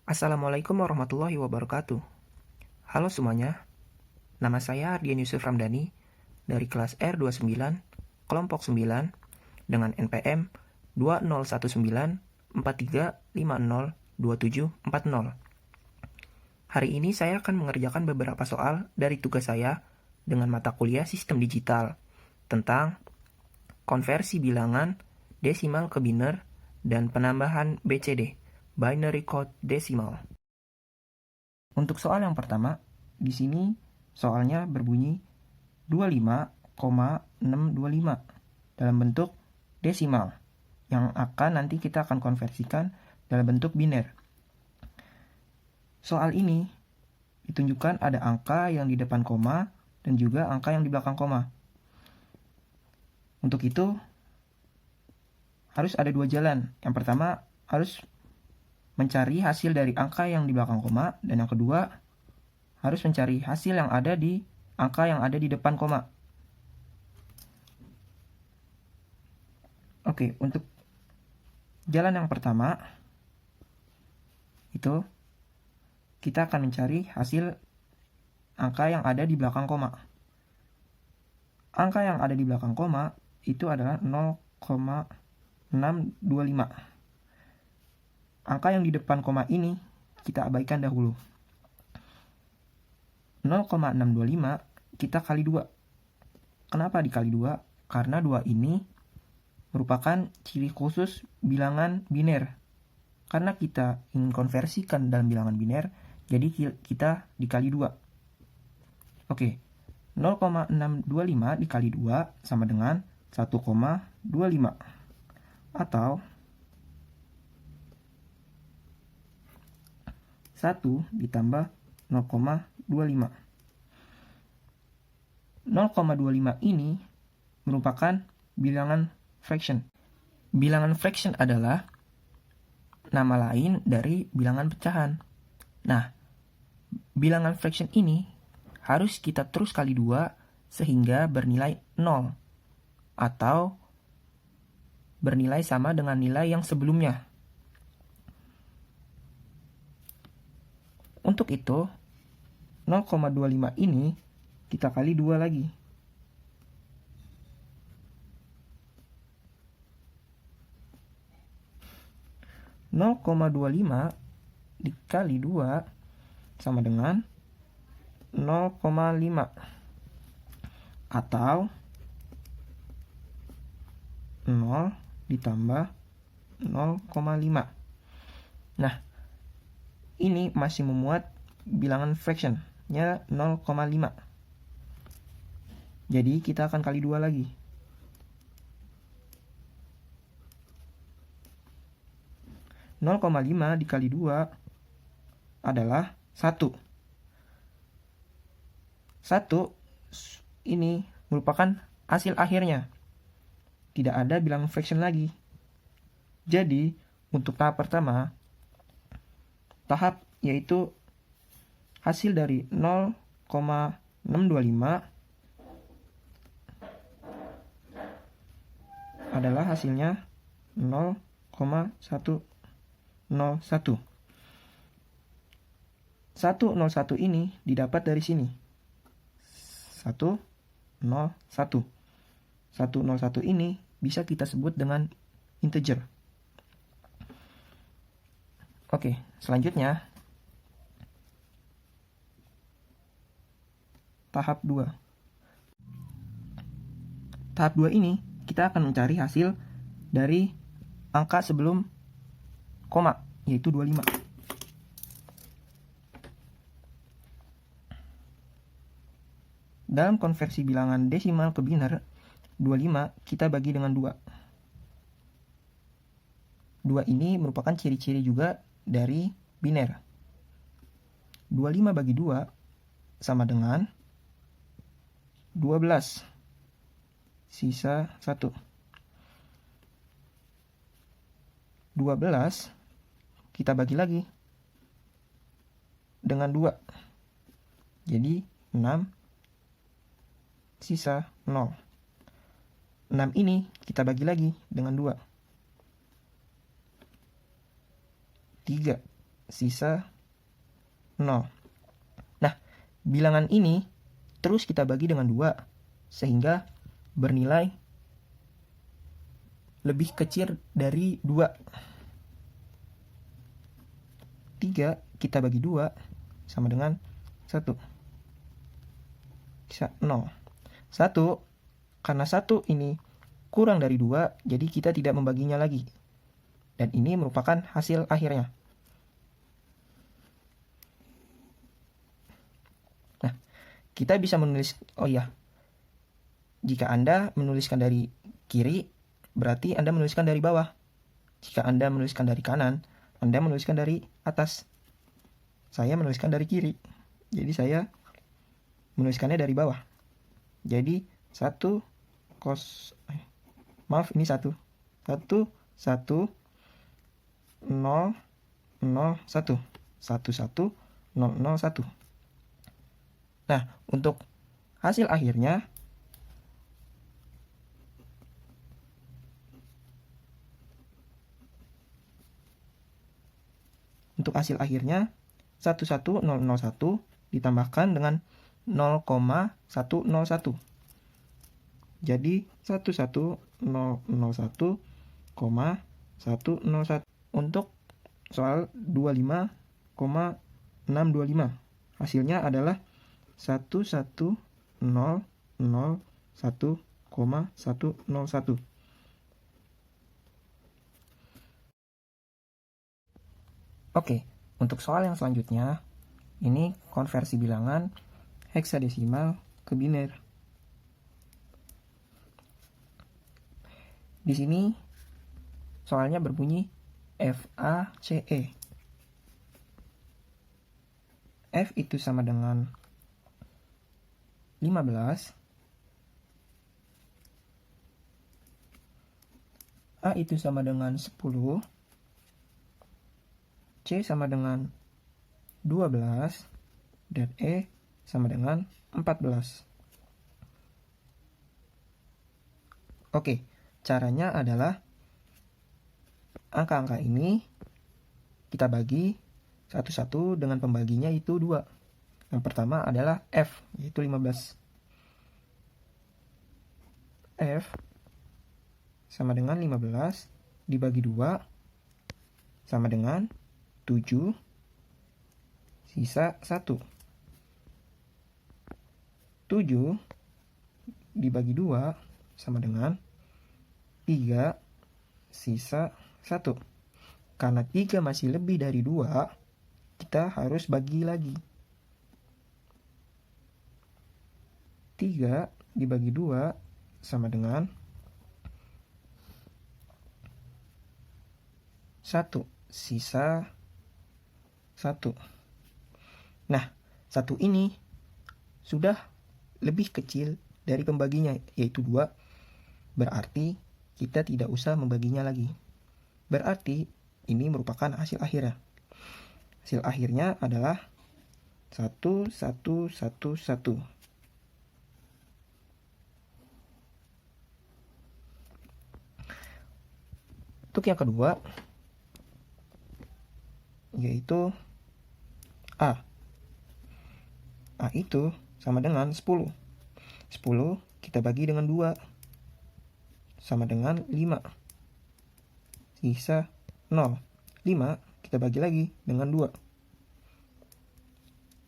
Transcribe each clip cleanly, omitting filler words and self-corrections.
Assalamualaikum warahmatullahi wabarakatuh. Halo semuanya, nama saya Ardian Yusuf Ramdhani dari kelas R29, kelompok 9, dengan NPM 201943502740. Hari ini saya akan mengerjakan beberapa soal dari tugas saya dengan mata kuliah Sistem Digital tentang konversi bilangan desimal ke biner dan penambahan BCD. Binary Code Decimal. Untuk soal yang pertama, di sini soalnya berbunyi 25,625 dalam bentuk desimal yang nanti kita akan konversikan dalam bentuk biner. Soal ini ditunjukkan ada angka yang di depan koma dan juga angka yang di belakang koma. Untuk itu harus ada dua jalan. Yang pertama harus mencari hasil dari angka yang di belakang koma, dan yang kedua harus mencari hasil yang ada di angka yang ada di depan koma. Oke, untuk jalan yang pertama itu kita akan mencari hasil angka yang ada di belakang koma. Angka yang ada di belakang koma itu adalah 0,625. Angka yang di depan koma ini kita abaikan dahulu. 0,625 kita kali 2. Kenapa dikali 2? Karena 2 ini merupakan ciri khusus bilangan biner. Karena kita ingin konversikan dalam bilangan biner, jadi kita dikali 2. Oke, 0,625 dikali 2 sama dengan 1,25. Atau 1 ditambah 0,25. 0,25 ini merupakan bilangan fraction. Bilangan fraction adalah nama lain dari bilangan pecahan. Nah, bilangan fraction ini harus kita terus kali 2 sehingga bernilai 0 atau bernilai sama dengan nilai yang sebelumnya. Untuk itu, 0,25 ini kita kali 2 lagi. (0,25) dikali 2 sama dengan 0,5. Atau 0 ditambah 0,5. Nah, ini masih memuat bilangan fraction-nya 0,5. Jadi kita akan kali 2 lagi. (0,5) dikali 2 adalah 1. 1 ini merupakan hasil akhirnya. Tidak ada bilangan fraction lagi. Jadi, untuk tahap pertama, tahap yaitu hasil dari 0,625 adalah hasilnya 0,101. 101 ini didapat dari sini. 101. 101 ini bisa kita sebut dengan integer. Oke, selanjutnya tahap 2. Tahap 2 ini kita akan mencari hasil dari angka sebelum koma, yaitu 25. Dalam konversi bilangan desimal ke biner, 25 kita bagi dengan 2. 2 ini merupakan ciri-ciri juga dari biner. 25 bagi 2 sama dengan 12. Sisa 1. 12 kita bagi lagi dengan 2. Jadi 6 sisa 0. 6 ini kita bagi lagi dengan 2. 3 sisa 0. Nah, bilangan ini terus kita bagi dengan 2, sehingga bernilai lebih kecil dari 2. 3 kita bagi 2 sama dengan 1. Sisa 0. 1, karena 1 ini kurang dari 2, jadi kita tidak membaginya lagi. Dan ini merupakan hasil akhirnya. Nah, kita bisa menulis, jika Anda menuliskan dari kiri, berarti Anda menuliskan dari bawah. Jika Anda menuliskan dari kanan, Anda menuliskan dari atas. Saya menuliskan dari kiri, jadi saya menuliskannya dari bawah. Jadi 1, ini 1. 1, 1, 0, 0, 1. 1, 1, 0, 0, 1. Nah, untuk hasil akhirnya, Untuk hasil akhirnya 11001 ditambahkan dengan 0,101. Jadi 11001,101. Untuk soal 25,625. Hasilnya adalah 11001,101. Oke, untuk soal yang selanjutnya, ini konversi bilangan heksadesimal ke biner. Di sini soalnya berbunyi FACE. F itu sama dengan 15. A itu sama dengan 10. C sama dengan 12. Dan E sama dengan 14. Oke, caranya adalah angka-angka ini kita bagi satu-satu dengan pembaginya itu 2. Yang pertama adalah F, yaitu 15. F sama dengan 15 dibagi 2 sama dengan 7 sisa 1. 7 dibagi 2 sama dengan 3 sisa 1. Karena 3 masih lebih dari 2, kita harus bagi lagi. 3 dibagi 2 sama dengan 1 sisa 1. Nah, 1 ini sudah lebih kecil dari pembaginya, yaitu 2. Berarti kita tidak usah membaginya lagi. Berarti ini merupakan hasil akhirnya. Hasil akhirnya adalah 1, 1, 1, 1. Untuk yang kedua, yaitu A. A itu sama dengan 10. 10 kita bagi dengan 2. Sama dengan 5. Sisa 0. 5 kita bagi lagi dengan 2.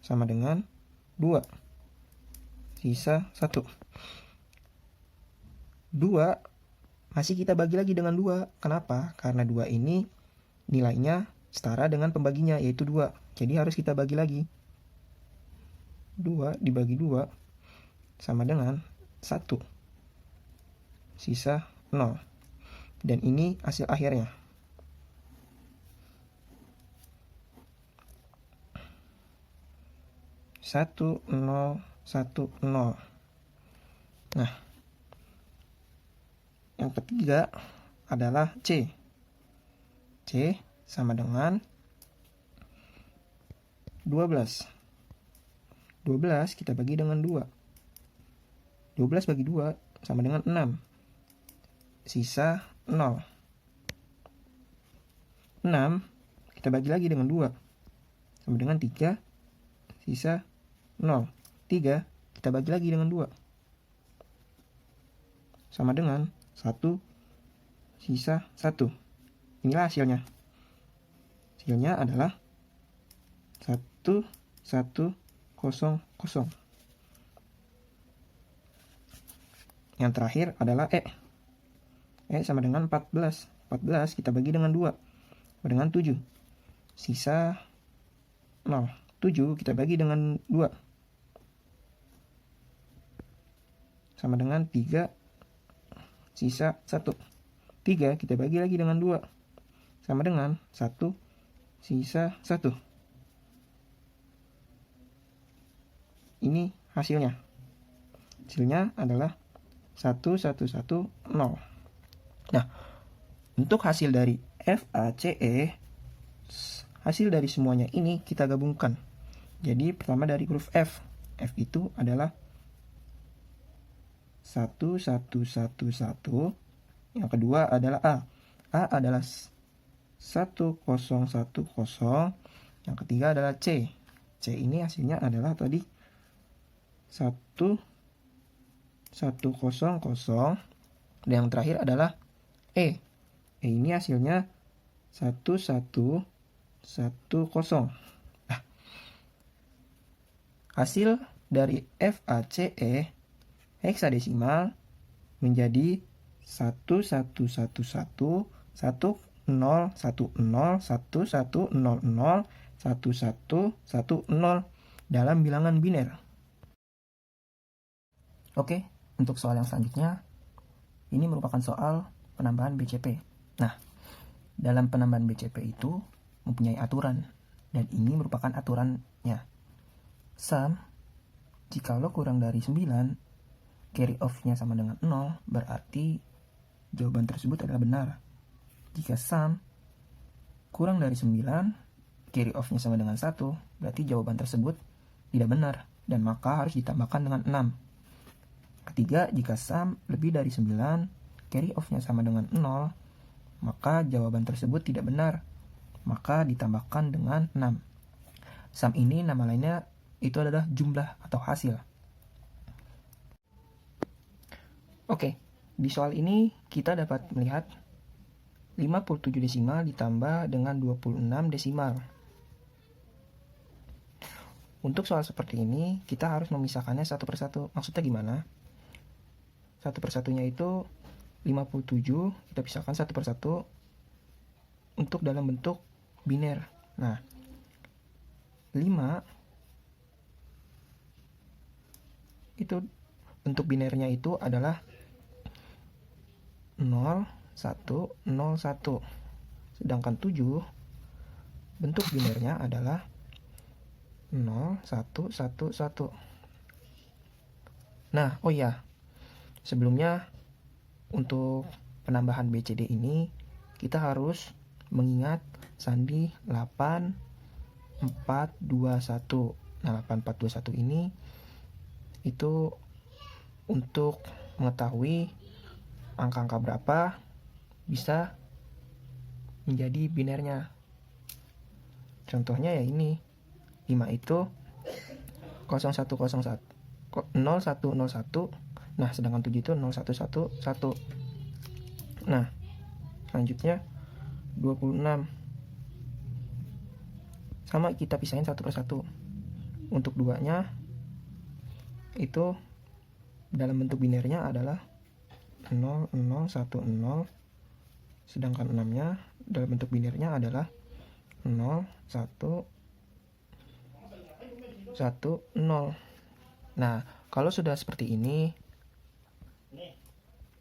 Sama dengan 2. Sisa 1. 2 masih kita bagi lagi dengan 2. Kenapa? Karena 2 ini nilainya setara dengan pembaginya, yaitu 2. Jadi harus kita bagi lagi. 2 dibagi 2 sama dengan 1. Sisa 0. Dan ini hasil akhirnya. Satu, 0, 1, 0. Nah, yang ketiga adalah C. C sama dengan 12. 12 kita bagi dengan 2. 12 bagi 2 sama dengan 6. Sisa 0. 6 kita bagi lagi dengan 2. sama dengan 3, sisa 0. 3 kita bagi lagi dengan 2, sama dengan 1, sisa 1. Inilah hasilnya. Hasilnya adalah 1, 1, 0, 0. Yang terakhir adalah E. E sama dengan 14. 14 kita bagi dengan 2, sama dengan 7. Sisa 0. 7 kita bagi dengan 2, sama dengan 3, sisa 1. 3 kita bagi lagi dengan 2, sama dengan 1, sisa 1. Ini hasilnya. Hasilnya adalah 1, 1, 1, 0. Nah, untuk hasil dari FACE, hasil dari semuanya ini kita gabungkan. Jadi pertama dari huruf F. F itu adalah 1, 1, 1, 1. Yang kedua adalah A. A adalah 1, 0, 1, 0. Yang ketiga adalah C. C ini hasilnya adalah tadi 1, 1, 0, 0. Dan yang terakhir adalah E. E ini hasilnya 1, 1, 1, 0. Nah, hasil dari FACE heksadesimal menjadi 1, 1, 1, 1, 1, 0, 1, 0, 1, 1, 0, 0, 1, 1, 1, 0 dalam bilangan biner. Oke, untuk soal yang selanjutnya, ini merupakan soal penambahan BCP. Nah, dalam penambahan BCP itu mempunyai aturan, dan ini merupakan aturannya. Sum, jikalau kurang dari 9, carry off-nya sama dengan 0, berarti jawaban tersebut adalah benar. Jika sum kurang dari 9, carry off-nya sama dengan 1, berarti jawaban tersebut tidak benar, dan maka harus ditambahkan dengan 6. Ketiga, jika sum lebih dari 9, carry off-nya sama dengan 0, maka jawaban tersebut tidak benar, maka ditambahkan dengan 6. Sum ini nama lainnya itu adalah jumlah atau hasil. Oke, di soal ini kita dapat melihat 57 desimal ditambah dengan 26 desimal. Untuk soal seperti ini, kita harus memisahkannya satu persatu. Maksudnya gimana? Satu persatunya itu 57, kita pisahkan satu persatu untuk dalam bentuk biner. Nah, 5 itu bentuk binernya itu adalah 0, 1, 0, 1. Sedangkan 7 bentuk binernya adalah 0, 1, 1, 1. Nah, oh ya, sebelumnya untuk penambahan BCD ini kita harus mengingat sandi 8, 4, 2, 1. Nah, 8, 4, 2, 1 ini itu untuk mengetahui angka-angka berapa bisa menjadi binernya. Contohnya ya ini, 5 itu 0101, 0101. Nah, sedangkan 7 itu 0111. Nah, selanjutnya 26. Sama kita pisahin satu persatu. Untuk 2-nya itu dalam bentuk binernya adalah 0, 0, 1, 0. Sedangkan 6-nya dalam bentuk binernya adalah 0, 1, 1, 0. Nah, kalau sudah seperti ini,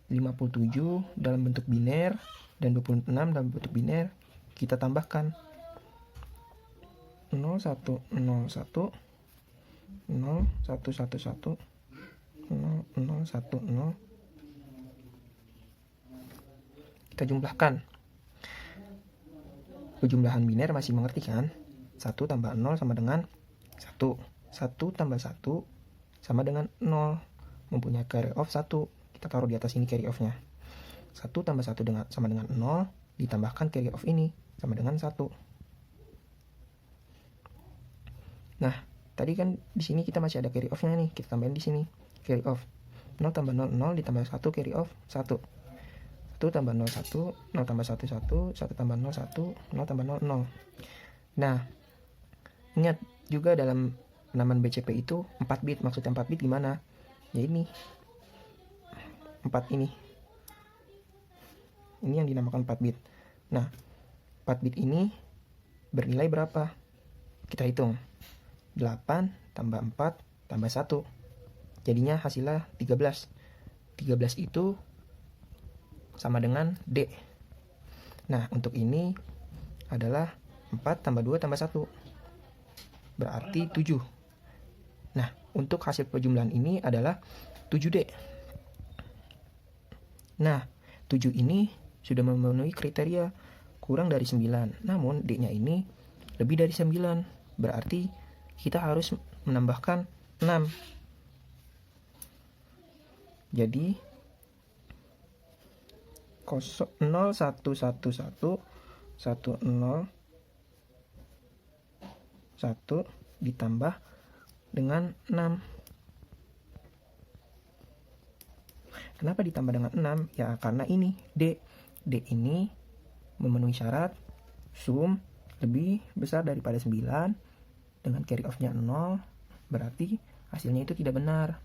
57 dalam bentuk biner dan 26 dalam bentuk biner, kita tambahkan 0, 1, 0, 1, 0, 1, 1, 1, 0, 0, 1, 0. Kita jumlahkan. Pejumlahan biner masih mengerti kan? 1 tambah 0 sama dengan 1. 1 tambah 1 sama dengan 0. Mempunyai carry off 1. Kita taruh di atas ini carry off-nya. 1 tambah 1 sama dengan 0. Ditambahkan carry off ini sama dengan 1. Nah, tadi kan di sini kita masih ada carry off-nya nih. Kita tambahin di sini carry off. 0 tambah 0, 0 ditambah 1 carry off 1. 1 tambah 0, 1, 0 tambah 1, 1, 1 tambah 0, 1, 0 tambah 0, 0. Nah, ingat juga dalam penamaan BCP itu 4 bit. Maksudnya 4 bit gimana? Ya ini 4 ini yang dinamakan 4 bit. Nah, 4 bit ini bernilai berapa? Kita hitung. 8 tambah 4 tambah 1. Jadinya hasilnya 13. 13 itu sama dengan D. Nah, untuk ini adalah 4 tambah 2 tambah 1. Berarti 7. Nah, untuk hasil penjumlahan ini adalah 7D. Nah, 7 ini sudah memenuhi kriteria kurang dari 9. Namun, D-nya ini lebih dari 9. Berarti kita harus menambahkan 6. Jadi 0, 1, 1, 1, 1, 0, 1 ditambah dengan 6. Kenapa ditambah dengan 6? Ya karena ini D. D ini memenuhi syarat sum lebih besar daripada 9 dengan carry off-nya 0, berarti hasilnya itu tidak benar.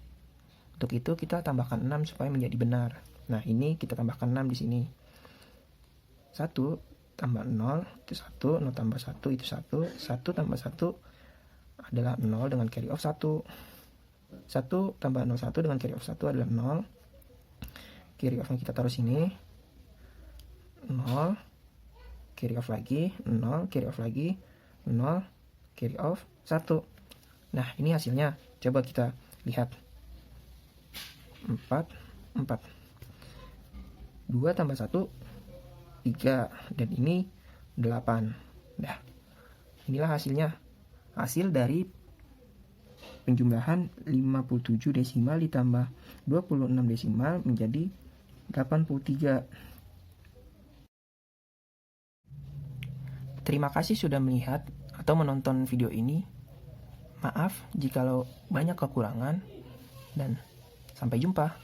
Untuk itu kita tambahkan 6 supaya menjadi benar. Nah, ini kita tambahkan 6 di sini. 1 tambah 0 itu 1, 0 tambah 1 itu 1, 1 tambah 1 adalah 0 dengan carry off 1. 1 tambah 0, 1 dengan carry off 1 adalah 0. Carry off-nya kita taruh sini. 0, carry off lagi, 0, carry off lagi, 0, carry off 1. Nah, ini hasilnya. Coba kita lihat. 4, 4. 2 tambah 1, 3. Dan ini 8. Nah, inilah hasilnya. Hasil dari penjumlahan 57 desimal ditambah 26 desimal menjadi 83. Terima kasih sudah melihat atau menonton video ini. Maaf jikalau banyak kekurangan dan sampai jumpa.